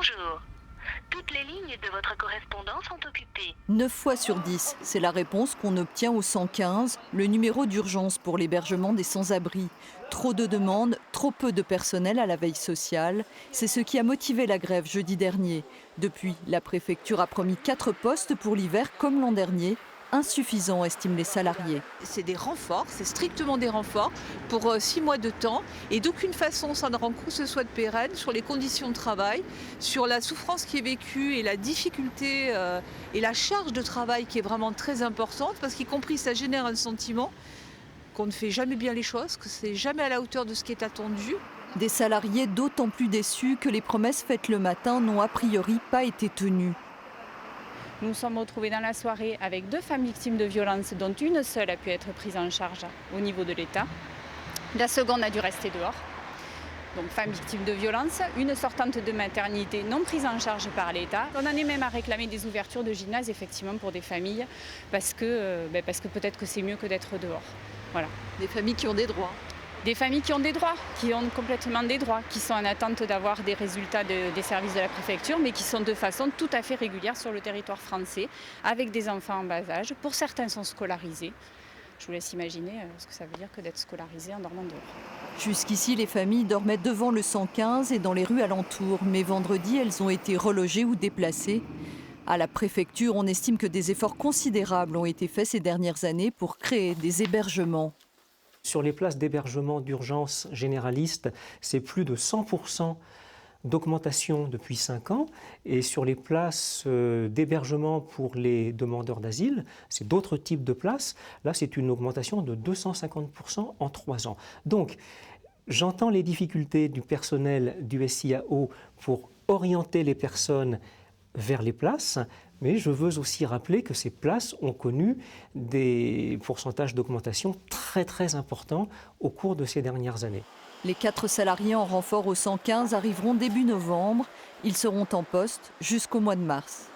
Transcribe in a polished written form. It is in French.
Bonjour. Toutes les lignes de votre correspondance sont occupées. 9 fois sur 10, c'est la réponse qu'on obtient au 115, le numéro d'urgence pour l'hébergement des sans-abri. Trop de demandes, trop peu de personnel à la veille sociale. C'est ce qui a motivé la grève jeudi dernier. Depuis, la préfecture a promis 4 postes pour l'hiver comme l'an dernier. Insuffisant, estiment les salariés. C'est des renforts, c'est strictement des renforts pour 6 mois de temps et d'aucune façon ça ne rend compte que ce soit de pérenne sur les conditions de travail, sur la souffrance qui est vécue et la difficulté et la charge de travail qui est vraiment très importante parce qu'y compris ça génère un sentiment qu'on ne fait jamais bien les choses, que c'est jamais à la hauteur de ce qui est attendu. Des salariés d'autant plus déçus que les promesses faites le matin n'ont a priori pas été tenues. Nous nous sommes retrouvés dans la soirée avec 2 femmes victimes de violences, dont une seule a pu être prise en charge au niveau de l'État. La seconde a dû rester dehors. Donc femme victime de violences, une sortante de maternité non prise en charge par l'État. On en est même à réclamer des ouvertures de gymnase effectivement pour des familles parce que peut-être que c'est mieux que d'être dehors. Voilà. Des familles qui ont des droits. Des familles qui ont des droits, qui ont complètement des droits, qui sont en attente d'avoir des résultats des services de la préfecture, mais qui sont de façon tout à fait régulière sur le territoire français, avec des enfants en bas âge. Pour certains sont scolarisés. Je vous laisse imaginer ce que ça veut dire que d'être scolarisé en dormant dehors. Jusqu'ici, les familles dormaient devant le 115 et dans les rues alentours. Mais vendredi, elles ont été relogées ou déplacées. À la préfecture, on estime que des efforts considérables ont été faits ces dernières années pour créer des hébergements. Sur les places d'hébergement d'urgence généralistes, c'est plus de 100% d'augmentation depuis 5 ans. Et sur les places d'hébergement pour les demandeurs d'asile, c'est d'autres types de places. Là, c'est une augmentation de 250% en 3 ans. Donc, j'entends les difficultés du personnel du SIAO pour orienter les personnes vers les places, mais je veux aussi rappeler que ces places ont connu des pourcentages d'augmentation très importants au cours de ces dernières années. Les 4 salariés en renfort au 115 arriveront début novembre. Ils seront en poste jusqu'au mois de mars.